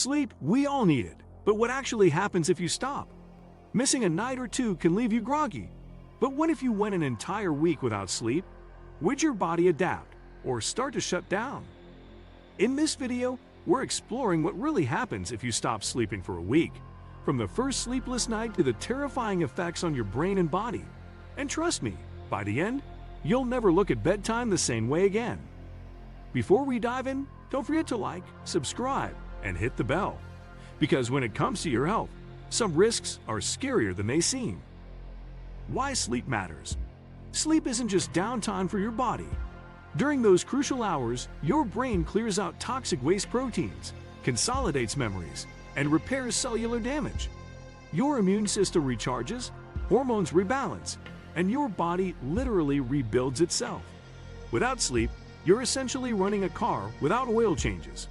Sleep, we all need it, but what actually happens if you stop? Missing a night or two can leave you groggy. But what if you went an entire week without sleep? Would your body adapt or start to shut down? In this video, we're exploring what really happens if you stop sleeping for a week, from the first sleepless night to the terrifying effects on your brain and body. And trust me, by the end, you'll never look at bedtime the same way again. Before we dive in, don't forget to like, subscribe, and hit the bell. Because when it comes to your health, some risks are scarier than they seem. Why sleep matters. Sleep isn't just downtime for your body. During those crucial hours, your brain clears out toxic waste proteins, consolidates memories, and repairs cellular damage. Your immune system recharges, hormones rebalance, and your body literally rebuilds itself. Without sleep, you're essentially running a car without oil changes.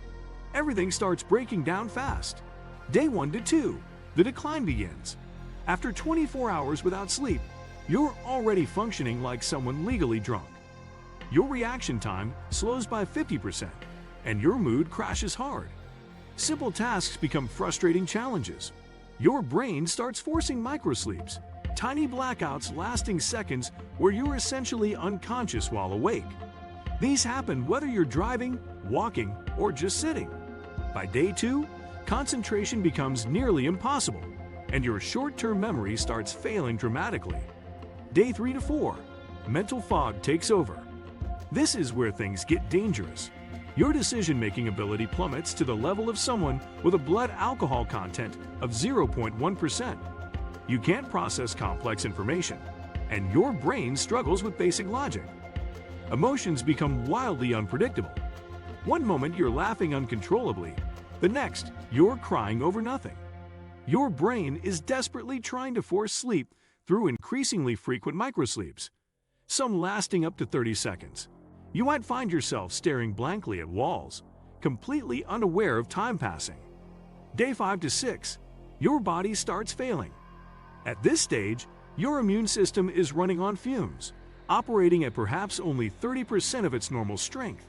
Everything starts breaking down fast. Day 1 to 2, the decline begins. After 24 hours without sleep, you're already functioning like someone legally drunk. Your reaction time slows by 50%, and your mood crashes hard. Simple tasks become frustrating challenges. Your brain starts forcing microsleeps, tiny blackouts lasting seconds where you're essentially unconscious while awake. These happen whether you're driving, walking, or just sitting. By day 2, concentration becomes nearly impossible, and your short-term memory starts failing dramatically. Day 3 to 4, mental fog takes over. This is where things get dangerous. Your decision-making ability plummets to the level of someone with a blood alcohol content of 0.1%. You can't process complex information, and your brain struggles with basic logic. Emotions become wildly unpredictable. One moment you're laughing uncontrollably, the next you're crying over nothing. Your brain is desperately trying to force sleep through increasingly frequent microsleeps, some lasting up to 30 seconds. You might find yourself staring blankly at walls, completely unaware of time passing. Day 5 to 6, your body starts failing. At this stage, your immune system is running on fumes, operating at perhaps only 30% of its normal strength.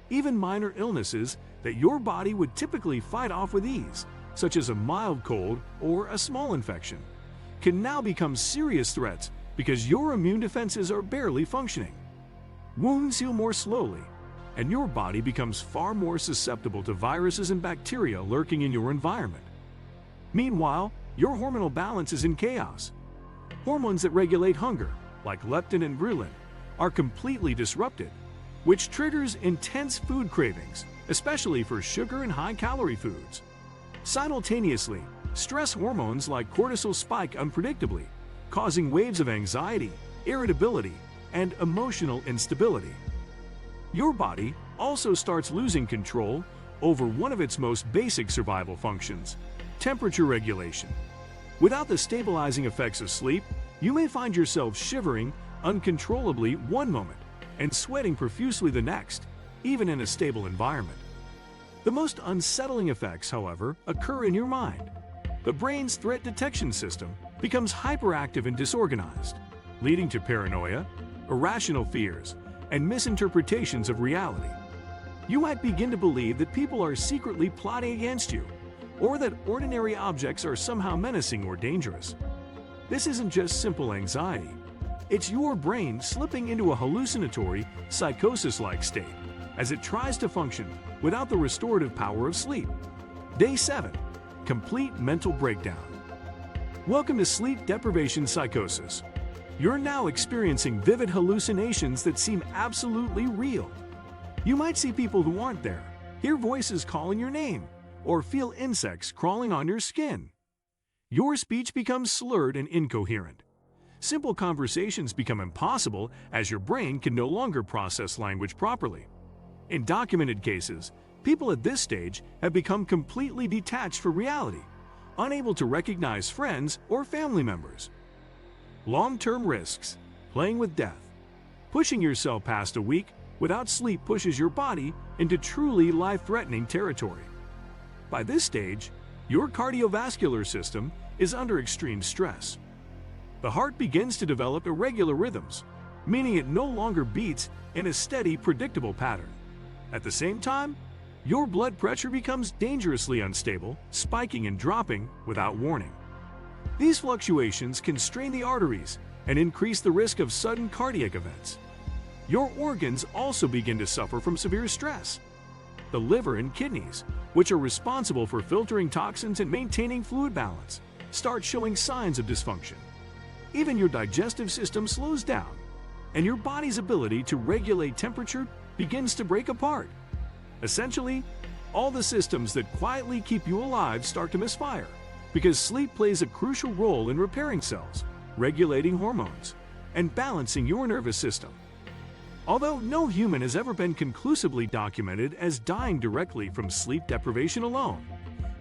Even minor illnesses that your body would typically fight off with ease, such as a mild cold or a small infection, can now become serious threats because your immune defenses are barely functioning. Wounds heal more slowly, and your body becomes far more susceptible to viruses and bacteria lurking in your environment. Meanwhile, your hormonal balance is in chaos. Hormones that regulate hunger, like leptin and ghrelin, are completely disrupted, which triggers intense food cravings, especially for sugar and high-calorie foods. Simultaneously, stress hormones like cortisol spike unpredictably, causing waves of anxiety, irritability, and emotional instability. Your body also starts losing control over one of its most basic survival functions, temperature regulation. Without the stabilizing effects of sleep, you may find yourself shivering uncontrollably one moment and sweating profusely the next, even in a stable environment. The most unsettling effects, however, occur in your mind. The brain's threat detection system becomes hyperactive and disorganized, leading to paranoia, irrational fears, and misinterpretations of reality. You might begin to believe that people are secretly plotting against you, or that ordinary objects are somehow menacing or dangerous. This isn't just simple anxiety. It's your brain slipping into a hallucinatory, psychosis-like state as it tries to function without the restorative power of sleep. Day 7. Complete mental breakdown. Welcome to sleep deprivation psychosis. You're now experiencing vivid hallucinations that seem absolutely real. You might see people who aren't there, hear voices calling your name, or feel insects crawling on your skin. Your speech becomes slurred and incoherent. Simple conversations become impossible as your brain can no longer process language properly. In documented cases, people at this stage have become completely detached from reality, unable to recognize friends or family members. Long-term risks, playing with death. Pushing yourself past a week without sleep pushes your body into truly life-threatening territory. By this stage, your cardiovascular system is under extreme stress. The heart begins to develop irregular rhythms, meaning it no longer beats in a steady, predictable pattern. At the same time, your blood pressure becomes dangerously unstable, spiking and dropping without warning. These fluctuations can strain the arteries and increase the risk of sudden cardiac events. Your organs also begin to suffer from severe stress. The liver and kidneys, which are responsible for filtering toxins and maintaining fluid balance, start showing signs of dysfunction. Even your digestive system slows down, and your body's ability to regulate temperature begins to break apart. Essentially, all the systems that quietly keep you alive start to misfire, because sleep plays a crucial role in repairing cells, regulating hormones, and balancing your nervous system. Although no human has ever been conclusively documented as dying directly from sleep deprivation alone,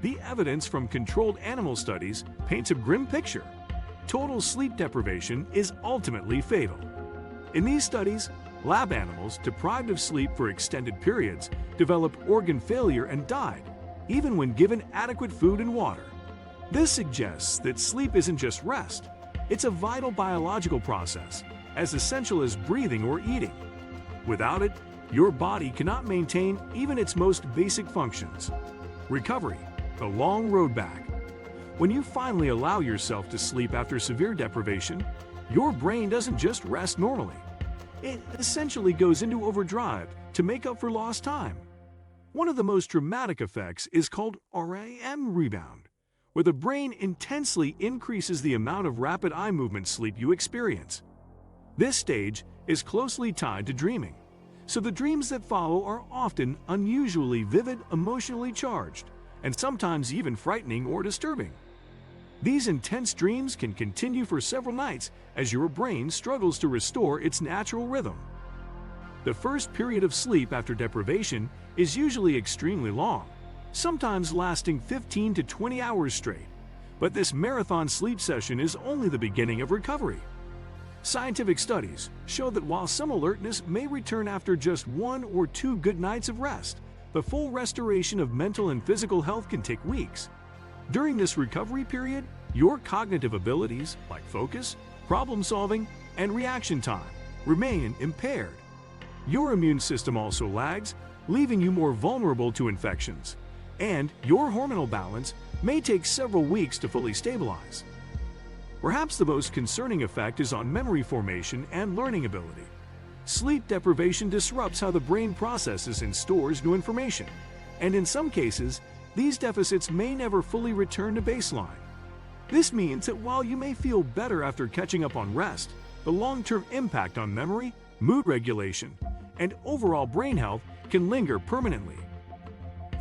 the evidence from controlled animal studies paints a grim picture. Total sleep deprivation is ultimately fatal. In these studies, lab animals deprived of sleep for extended periods developed organ failure and died, even when given adequate food and water. This suggests that sleep isn't just rest, it's a vital biological process, as essential as breathing or eating. Without it, your body cannot maintain even its most basic functions. Recovery, the long road back. When you finally allow yourself to sleep after severe deprivation, your brain doesn't just rest normally. It essentially goes into overdrive to make up for lost time. One of the most dramatic effects is called REM rebound, where the brain intensely increases the amount of rapid eye movement sleep you experience. This stage is closely tied to dreaming, so the dreams that follow are often unusually vivid, emotionally charged, and sometimes even frightening or disturbing. These intense dreams can continue for several nights as your brain struggles to restore its natural rhythm. The first period of sleep after deprivation is usually extremely long, sometimes lasting 15 to 20 hours straight, but this marathon sleep session is only the beginning of recovery. Scientific studies show that while some alertness may return after just 1 or 2 good nights of rest, the full restoration of mental and physical health can take weeks. During this recovery period, your cognitive abilities like focus, problem solving, and reaction time remain impaired. Your immune system also lags, leaving you more vulnerable to infections, and your hormonal balance may take several weeks to fully stabilize. Perhaps the most concerning effect is on memory formation and learning ability. Sleep deprivation disrupts how the brain processes and stores new information, and in some cases, these deficits may never fully return to baseline. This means that while you may feel better after catching up on rest, the long-term impact on memory, mood regulation, and overall brain health can linger permanently.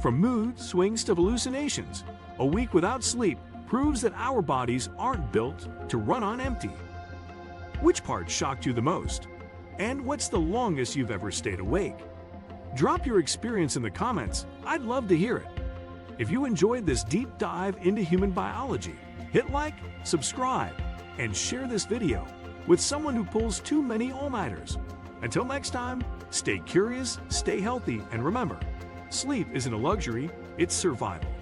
From mood swings to hallucinations, a week without sleep proves that our bodies aren't built to run on empty. Which part shocked you the most? And what's the longest you've ever stayed awake? Drop your experience in the comments. I'd love to hear it. If you enjoyed this deep dive into human biology, hit like, subscribe, and share this video with someone who pulls too many all-nighters. Until next time, stay curious, stay healthy, and remember, sleep isn't a luxury, it's survival.